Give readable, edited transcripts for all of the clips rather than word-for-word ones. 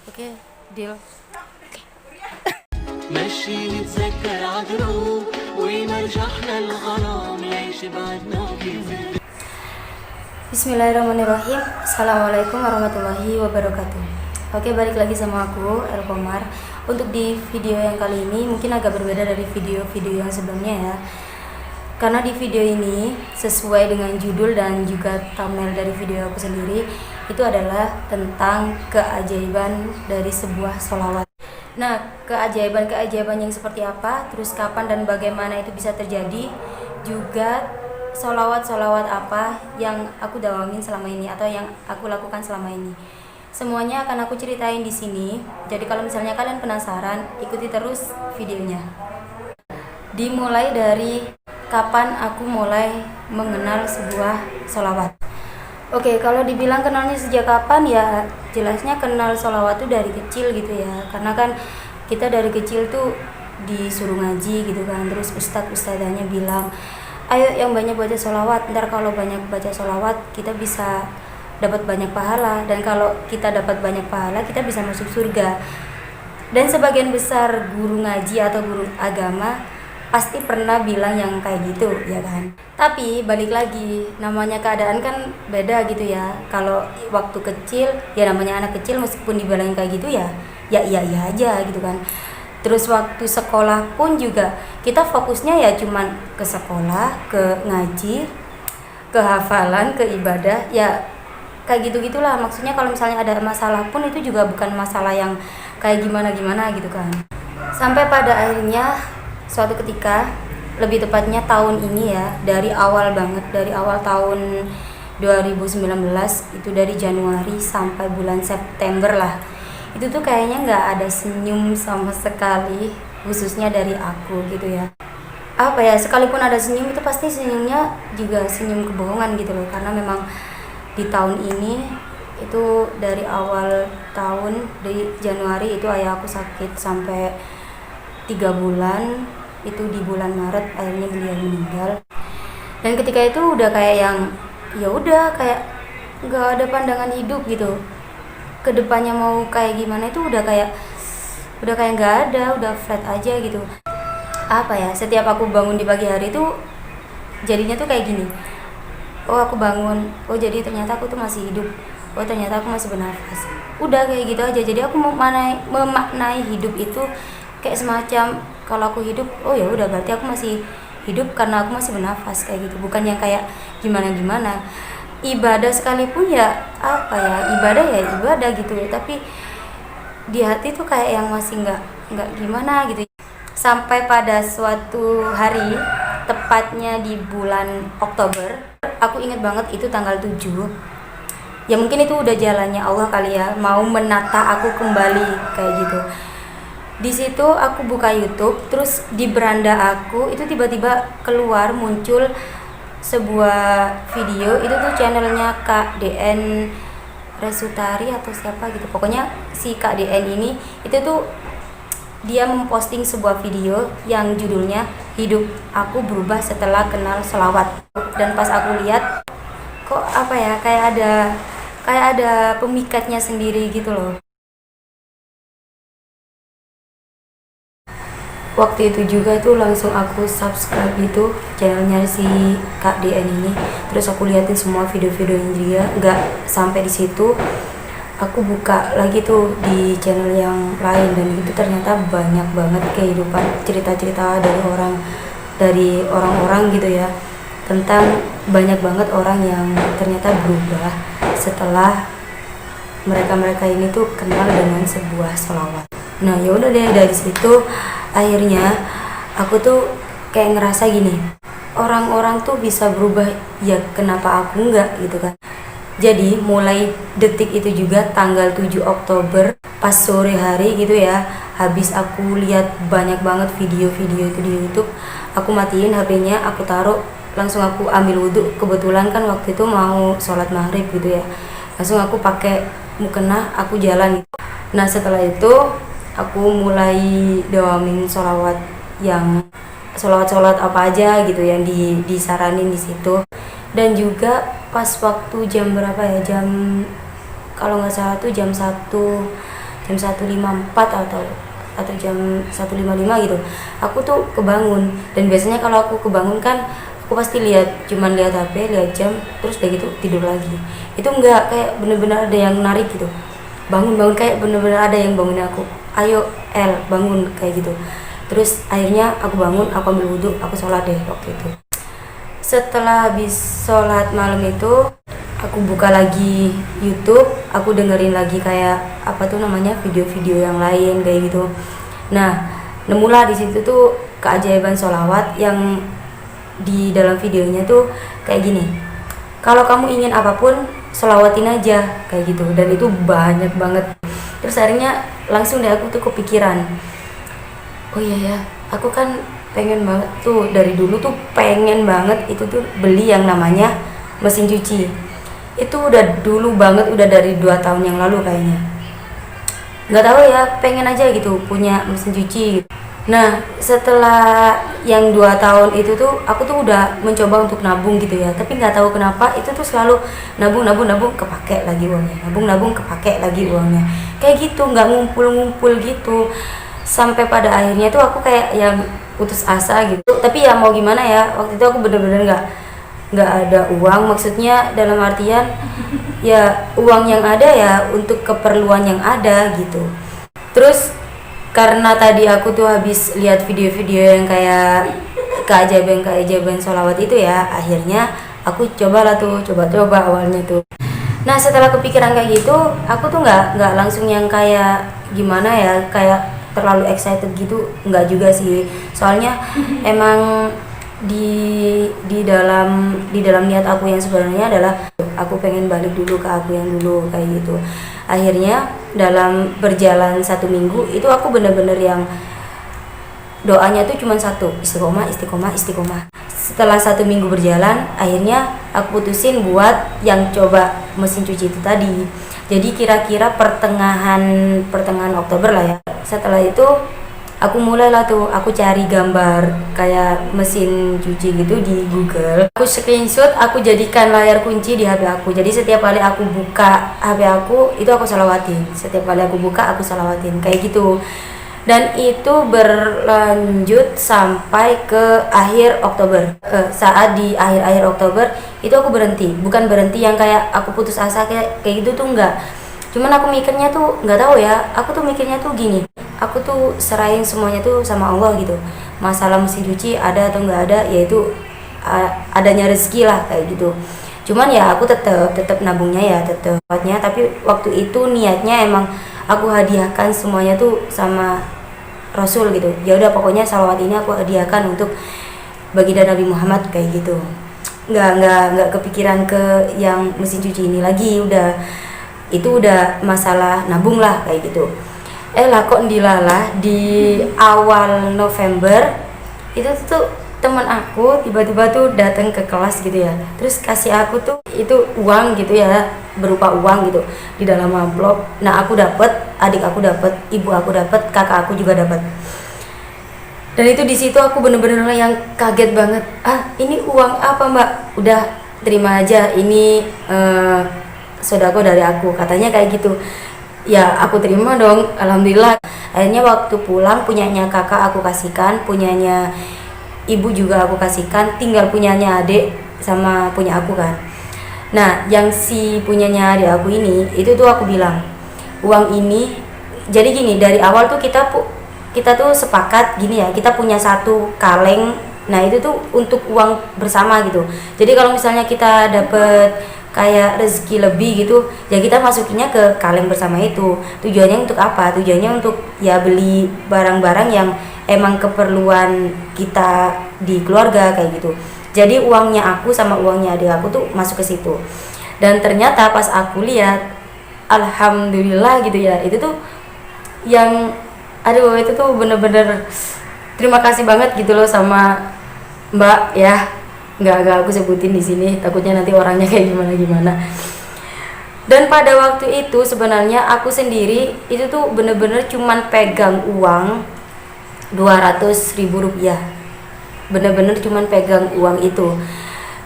Oke, deal. مشي نتذكر عدروب وينرجعنا الغرام ليش بعدنا كيف. Bismillahirrahmanirrahim. Assalamualaikum warahmatullahi wabarakatuh. Oke, balik lagi sama aku, El Komar. Untuk di video yang kali ini mungkin agak berbeda dari video-video yang sebelumnya ya. Karena di video ini sesuai dengan judul dan juga thumbnail dari video aku sendiri, itu adalah tentang keajaiban dari sebuah sholawat. Nah, keajaiban-keajaiban yang seperti apa, terus kapan dan bagaimana itu bisa terjadi, juga sholawat-sholawat apa yang aku dawamin selama ini atau yang aku lakukan selama ini. Semuanya akan aku ceritain di sini. Jadi kalau misalnya kalian penasaran, ikuti terus videonya. Dimulai dari kapan aku mulai mengenal sebuah sholawat. Oke, kalau dibilang kenalnya sejak kapan, ya jelasnya kenal sholawat tuh dari kecil gitu ya. Karena kan kita dari kecil tuh disuruh ngaji gitu kan. Terus ustadzanya bilang, ayo yang banyak baca sholawat, ntar kalau banyak baca sholawat kita bisa dapat banyak pahala. Dan kalau kita dapat banyak pahala kita bisa masuk surga. Dan sebagian besar guru ngaji atau guru agama pasti pernah bilang yang kayak gitu ya kan. Tapi balik lagi, namanya keadaan kan beda gitu ya. Kalau waktu kecil ya namanya anak kecil, meskipun dibilangin kayak gitu ya iya aja gitu kan. Terus waktu sekolah pun juga kita fokusnya ya cuman ke sekolah, ke ngaji, ke hafalan, ke ibadah, ya kayak gitu-gitulah. Maksudnya kalau misalnya ada masalah pun itu juga bukan masalah yang kayak gimana-gimana gitu kan. Sampai pada akhirnya suatu ketika, lebih tepatnya tahun ini ya, dari awal banget, dari awal tahun 2019, itu dari Januari sampai bulan September lah, itu tuh kayaknya nggak ada senyum sama sekali, khususnya dari aku gitu ya. Apa ya, sekalipun ada senyum itu pasti senyumnya juga senyum kebohongan gitu loh. Karena memang di tahun ini itu dari awal tahun, di Januari itu ayah aku sakit sampai 3 bulan. Itu di bulan Maret akhirnya beliau meninggal. Dan ketika itu udah kayak yang ya udah kayak nggak ada pandangan hidup gitu, kedepannya mau kayak gimana itu udah kayak nggak ada, udah flat aja gitu. Apa ya, setiap aku bangun di pagi hari itu jadinya tuh kayak gini, oh aku bangun, oh jadi ternyata aku tuh masih hidup, oh ternyata aku masih bernafas. Udah kayak gitu aja. Jadi aku memaknai hidup itu kayak semacam, kalau aku hidup, oh ya udah berarti aku masih hidup karena aku masih bernafas kayak gitu. Bukan yang kayak gimana-gimana. Ibadah sekalipun ya apa ya, ibadah ya ibadah gitu ya, tapi di hati tuh kayak yang masih nggak gimana gitu. Sampai pada suatu hari, tepatnya di bulan Oktober, aku ingat banget itu tanggal 7. Ya mungkin itu udah jalannya Allah kali ya, mau menata aku kembali kayak gitu. Di situ aku buka YouTube, terus di beranda aku itu tiba-tiba keluar muncul sebuah video. Itu tuh channelnya Kak DN Resutari atau siapa gitu. Pokoknya si Kak DN ini itu tuh dia memposting sebuah video yang judulnya Hidup Aku Berubah Setelah Kenal Sholawat. Dan pas aku lihat, kok apa ya, kayak ada pemikatnya sendiri gitu loh. Waktu itu juga tuh langsung aku subscribe itu channelnya si Kak DN ini. Terus aku liatin semua video-videonya dia. Nggak sampai di situ, aku buka lagi tuh di channel yang lain, dan itu ternyata banyak banget kehidupan, cerita-cerita dari orang-orang gitu ya, tentang banyak banget orang yang ternyata berubah setelah mereka ini tuh kenal dengan sebuah sholawat. Nah ya udah deh, dari situ akhirnya aku tuh kayak ngerasa gini, orang-orang tuh bisa berubah, ya kenapa aku enggak gitu kan. Jadi mulai detik itu juga, tanggal 7 Oktober pas sore hari gitu ya, habis aku lihat banyak banget video-video itu di YouTube, aku matiin HP-nya, aku taruh, langsung aku ambil wudhu. Kebetulan kan waktu itu mau sholat maghrib gitu ya, langsung aku pakai mukena, aku jalan gitu. Nah setelah itu aku mulai dawamin sholawat apa aja gitu yang disaranin di situ. Dan juga pas waktu jam berapa ya, kalau nggak salah tuh jam 1 jam 1.54 atau jam 1.55 gitu, aku tuh kebangun. Dan biasanya kalau aku kebangun kan aku pasti cuman lihat HP, lihat jam, terus udah gitu tidur lagi. Itu enggak, kayak bener-bener ada yang narik gitu, bangun kayak bener-bener ada yang bangunin aku, ayo El bangun, kayak gitu. Terus akhirnya aku bangun, aku ambil wudhu, aku sholat deh waktu itu. Setelah habis sholat malam itu aku buka lagi YouTube, aku dengerin lagi kayak apa tuh namanya, video-video yang lain kayak gitu. Nah, nemulah di situ tuh keajaiban sholawat yang di dalam videonya tuh kayak gini. Kalau kamu ingin apapun, sholawatin aja kayak gitu. Dan itu banyak banget. Terus akhirnya langsung deh aku tuh kepikiran, oh iya ya, aku kan pengen banget tuh, dari dulu tuh pengen banget itu tuh beli yang namanya mesin cuci. Itu udah dulu banget, udah dari 2 tahun yang lalu kayaknya. Nggak tahu ya, pengen aja gitu punya mesin cuci gitu. Nah, setelah yang 2 tahun itu tuh aku tuh udah mencoba untuk nabung gitu ya, tapi nggak tahu kenapa itu tuh selalu nabung kepake lagi uangnya, nabung kepake lagi uangnya, kayak gitu, nggak ngumpul gitu. Sampai pada akhirnya tuh aku kayak yang putus asa gitu. Tapi ya mau gimana ya, waktu itu aku bener-bener nggak ada uang, maksudnya dalam artian ya uang yang ada ya untuk keperluan yang ada gitu. Terus karena tadi aku tuh habis lihat video-video yang kayak keajaiban sholawat itu ya, akhirnya aku coba awalnya tuh. Nah, setelah kepikiran kayak gitu, aku tuh nggak langsung yang kayak gimana ya, kayak terlalu excited gitu, nggak juga sih. Soalnya emang di dalam niat aku yang sebenarnya adalah aku pengen balik dulu ke aku yang dulu kayak gitu. Akhirnya dalam berjalan 1 minggu itu aku bener-bener yang doanya tuh cuma satu, istiqomah. Setelah 1 minggu berjalan, akhirnya aku putusin buat yang coba mesin cuci itu tadi. Jadi kira-kira pertengahan Oktober lah ya. Setelah itu aku mulailah tuh, aku cari gambar kayak mesin cuci gitu di Google. Aku screenshot, aku jadikan layar kunci di HP aku. Jadi setiap kali aku buka HP aku, itu aku salawatin. Setiap kali aku buka, aku salawatin kayak gitu. Dan itu berlanjut sampai ke akhir Oktober. Saat di akhir Oktober itu aku berhenti. Bukan berhenti yang kayak aku putus asa kayak gitu tuh enggak. Cuman aku mikirnya tuh nggak tahu ya. Aku tuh mikirnya tuh gini. Aku tuh serahin semuanya tuh sama Allah gitu. Masalah mesin cuci ada atau nggak ada, yaitu adanya rezeki lah kayak gitu. Cuman ya aku tetap nabungnya ya, tetap buatnya. Tapi waktu itu niatnya emang aku hadiahkan semuanya tuh sama Rasul gitu. Ya udah, pokoknya salawat ini aku hadiahkan untuk baginda Nabi Muhammad kayak gitu. Nggak kepikiran ke yang mesin cuci ini lagi. Itu udah masalah nabung lah kayak gitu. Lah kok dilalah di awal November itu tuh teman aku tiba-tiba tuh datang ke kelas gitu ya, terus kasih aku tuh itu uang gitu ya, berupa uang gitu di dalam amplop. Nah, aku dapet, adik aku dapet, ibu aku dapet, kakak aku juga dapet. Dan itu di situ aku bener-bener yang kaget banget. Ini uang apa mbak? Udah terima aja, ini sodako dari aku, katanya kayak gitu. Ya aku terima dong, alhamdulillah. Akhirnya waktu pulang, punyanya kakak aku kasihkan, punyanya ibu juga aku kasihkan, tinggal punyanya adik sama punya aku kan. Nah, yang si punyanya adik aku ini, itu tuh aku bilang, uang ini, jadi gini, dari awal tuh kita tuh sepakat gini ya, kita punya 1 kaleng. Nah, itu tuh untuk uang bersama gitu. Jadi kalau misalnya kita dapet kayak rezeki lebih gitu, ya kita masukinnya ke kaleng bersama itu. Tujuannya untuk apa? Tujuannya untuk ya beli barang-barang yang emang keperluan kita di keluarga kayak gitu. Jadi uangnya aku sama uangnya adik aku tuh masuk ke situ. Dan ternyata pas aku lihat, alhamdulillah gitu ya, itu tuh yang itu tuh bener-bener terima kasih banget gitu loh sama mbak ya. Nggak aku sebutin di sini, takutnya nanti orangnya kayak gimana. Dan pada waktu itu sebenarnya aku sendiri itu tuh bener-bener cuman pegang uang 200.000 rupiah, bener-bener cuman pegang uang itu.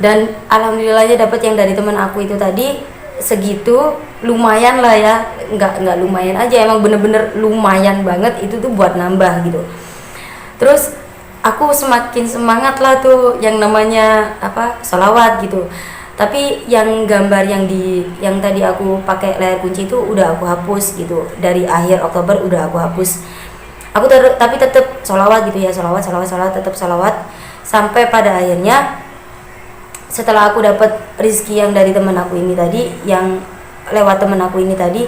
Dan alhamdulillahnya dapat yang dari teman aku itu tadi segitu lumayan lah ya, nggak lumayan aja, emang bener-bener lumayan banget itu tuh buat nambah gitu. Terus aku semakin semangat lah tuh yang namanya sholawat gitu. Tapi yang gambar yang tadi aku pakai layar kunci itu udah aku hapus gitu, dari akhir Oktober udah aku hapus. Tapi tetap sholawat gitu ya, sholawat tetap sholawat sampai pada akhirnya setelah aku dapat rezeki yang dari temen aku ini tadi, yang lewat temen aku ini tadi,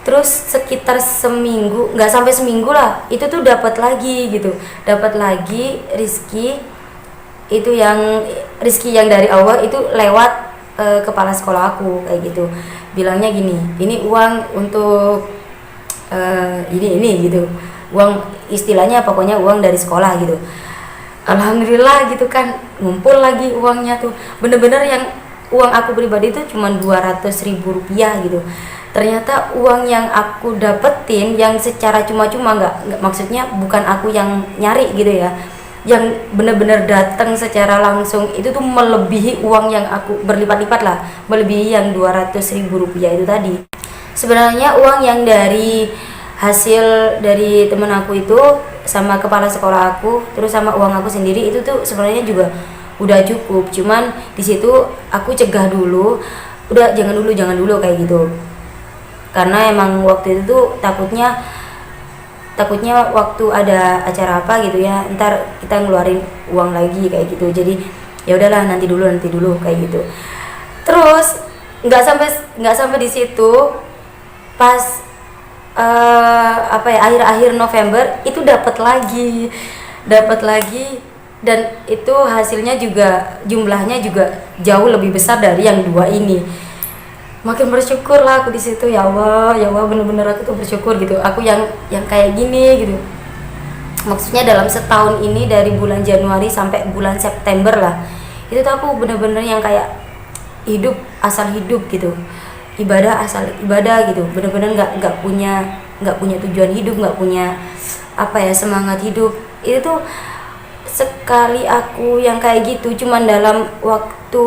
terus sekitar seminggu, nggak sampai seminggu lah, itu tuh dapat lagi rezeki itu, yang rezeki yang dari Allah itu lewat kepala sekolah aku kayak gitu. Bilangnya gini, ini uang untuk ini gitu, uang istilahnya pokoknya uang dari sekolah gitu. Alhamdulillah gitu kan, ngumpul lagi uangnya tuh, bener-bener yang uang aku pribadi itu cuma 200.000 rupiah gitu. Ternyata uang yang aku dapetin yang secara cuma-cuma, nggak maksudnya bukan aku yang nyari gitu ya, yang bener-bener datang secara langsung itu tuh melebihi uang yang aku berlipat-lipat lah, melebihi yang 200.000 rupiah itu tadi. Sebenarnya uang yang dari hasil dari temen aku itu sama kepala sekolah aku, terus sama uang aku sendiri itu tuh sebenarnya juga udah cukup. Cuman di situ aku cegah dulu, udah jangan dulu kayak gitu, karena emang waktu itu tuh takutnya waktu ada acara apa gitu ya, ntar kita ngeluarin uang lagi kayak gitu. Jadi ya udahlah, nanti dulu kayak gitu. Terus nggak sampai di situ, pas akhir-akhir November itu dapat lagi, dan itu hasilnya juga, jumlahnya juga jauh lebih besar dari yang dua ini. Makin bersyukur lah aku di situ, ya Allah bener-bener aku tuh bersyukur gitu, aku yang kayak gini gitu. Maksudnya dalam setahun ini, dari bulan Januari sampai bulan September lah, itu tuh aku bener-bener yang kayak hidup asal hidup gitu, ibadah asal ibadah gitu, bener-bener nggak punya tujuan hidup, nggak punya semangat hidup. Itu tuh sekali aku yang kayak gitu cuman dalam waktu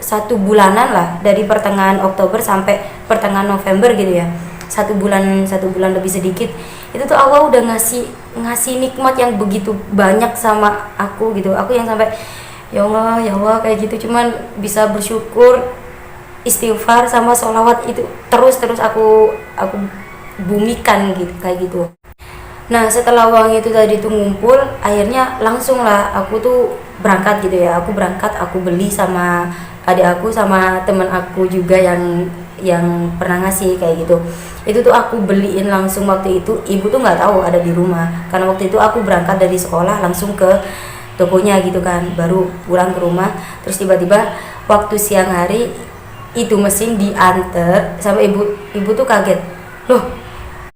1 bulanan lah, dari pertengahan Oktober sampai pertengahan November gitu ya, 1 bulan lebih sedikit. Itu tuh Allah udah ngasih nikmat yang begitu banyak sama aku gitu. Aku yang sampai ya Allah kayak gitu, cuman bisa bersyukur, istighfar sama sholawat itu terus aku bumikan gitu kayak gitu. Nah setelah uang itu tadi tuh ngumpul, akhirnya langsung lah aku tuh berangkat gitu ya. Aku beli sama adik aku sama temen aku juga yang pernah ngasih kayak gitu. Itu tuh aku beliin langsung waktu itu. Ibu tuh nggak tahu ada di rumah, karena waktu itu aku berangkat dari sekolah langsung ke tokonya gitu kan, baru pulang ke rumah. Terus tiba-tiba waktu siang hari itu mesin diantar sama ibu tuh kaget, loh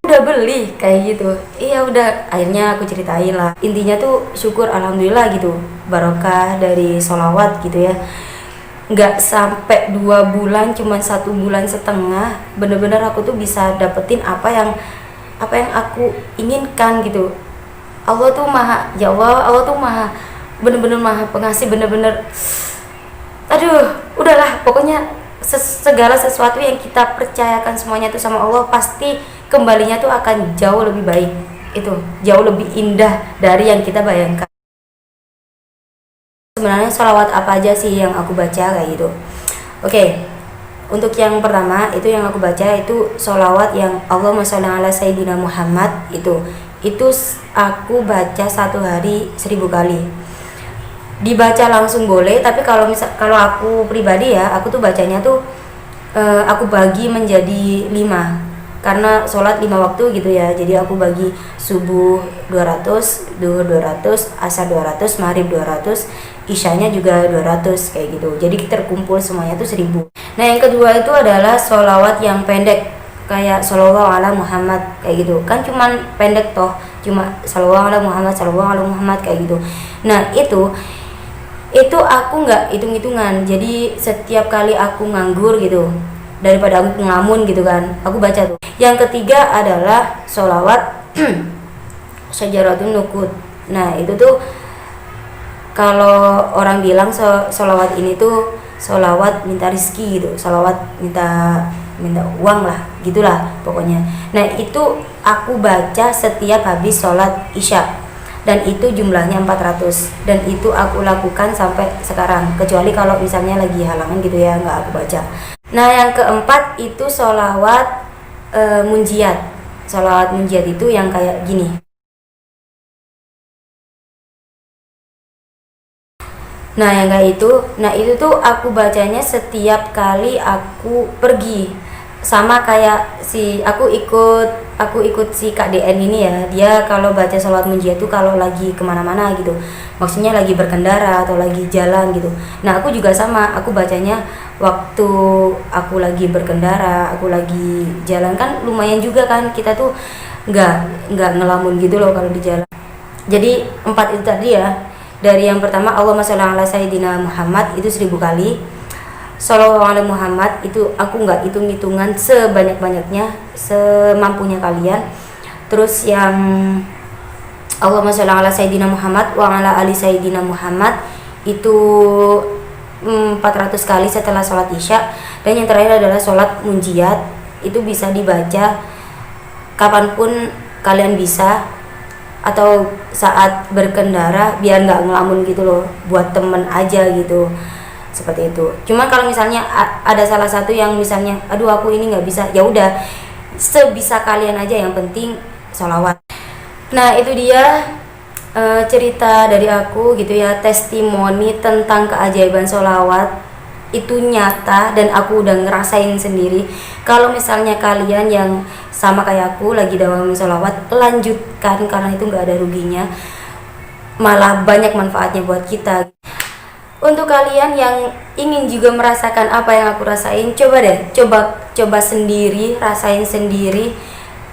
udah beli kayak gitu. Iya udah, akhirnya aku ceritain lah. Intinya tuh syukur, alhamdulillah gitu, barokah dari sholawat gitu ya. Nggak sampai 2 bulan, cuma 1 bulan setengah, bener-bener aku tuh bisa dapetin apa yang aku inginkan gitu. Allah tuh maha, ya Allah tuh maha, bener-bener maha pengasih, bener-bener aduh udahlah, pokoknya segala sesuatu yang kita percayakan semuanya tuh sama Allah, pasti kembalinya tuh akan jauh lebih baik, itu jauh lebih indah dari yang kita bayangkan. Sebenarnya sholawat apa aja sih yang aku baca kayak gitu. Oke, untuk yang pertama itu yang aku baca itu sholawat yang Allahumma sholli ala sayyidina Muhammad. Itu aku baca 1 hari 1000 kali. Dibaca langsung boleh, tapi kalau aku pribadi ya, aku tuh bacanya tuh aku bagi menjadi 5, karena sholat 5 waktu gitu ya. Jadi aku bagi subuh 200, duhur 200, asar 200, maghrib 200, isyanya juga 200 kayak gitu. Jadi terkumpul semuanya tuh 1000. Nah yang kedua itu adalah sholawat yang pendek, kayak sholawat ala Muhammad kayak gitu kan, cuman pendek toh, cuma sholawat ala Muhammad kayak gitu. Nah itu aku nggak hitung-hitungan, jadi setiap kali aku nganggur gitu, daripada aku ngelamun gitu kan, aku baca tuh. Yang ketiga adalah sholawat syajaratun nukut. Nah itu tuh kalau orang bilang sholawat ini tuh sholawat minta rizki gitu, sholawat minta uang lah, gitulah pokoknya. Nah itu aku baca setiap habis sholat isya, dan itu jumlahnya 400, dan itu aku lakukan sampai sekarang, kecuali kalau misalnya lagi halangan gitu ya, nggak aku baca. Nah yang keempat itu sholawat munjiat. Sholawat munjiat itu yang kayak gini. Nah yang kayak itu, nah itu tuh aku bacanya setiap kali aku pergi, sama kayak aku ikut si Kak DN ini ya. Dia kalau baca sholawat munjiat tuh kalau lagi kemana-mana gitu, maksudnya lagi berkendara atau lagi jalan gitu. Nah aku juga sama, aku bacanya waktu aku lagi berkendara, aku lagi jalan, kan lumayan juga kan kita tuh nggak ngelamun gitu loh kalau di jalan. Jadi 4 itu tadi ya. Dari yang pertama Allahumma sholli ala sayyidina Muhammad itu 1000 kali. Shallallahu alaihi Muhammad itu aku nggak hitung-hitungan, sebanyak-banyaknya, semampunya kalian. Terus yang Allahumma sholli ala sayyidina Muhammad wa ala ali sayyidina Muhammad itu 400 kali setelah sholat isya. Dan yang terakhir adalah sholat munjiat, itu bisa dibaca kapanpun kalian bisa, atau saat berkendara biar nggak ngelamun gitu loh, buat temen aja gitu, seperti itu. Cuma kalau misalnya ada salah satu yang misalnya aduh aku ini nggak bisa, ya udah sebisa kalian aja, yang penting sholawat. Nah itu dia cerita dari aku gitu ya, testimoni tentang keajaiban sholawat. Itu nyata dan aku udah ngerasain sendiri. Kalau misalnya kalian yang sama kayak aku lagi dalam sholawat, lanjutkan, karena itu nggak ada ruginya, malah banyak manfaatnya buat kita. Untuk kalian yang ingin juga merasakan apa yang aku rasain, coba deh, coba sendiri, rasain sendiri,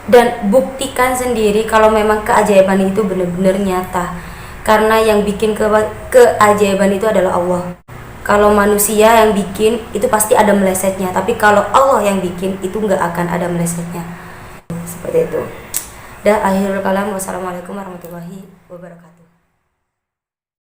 dan buktikan sendiri kalau memang keajaiban itu benar-benar nyata. Karena yang bikin keajaiban itu adalah Allah. Kalau manusia yang bikin itu pasti ada melesetnya, tapi kalau Allah yang bikin itu nggak akan ada melesetnya. Seperti itu. Dah, akhirul kalam. Wassalamualaikum warahmatullahi wabarakatuh.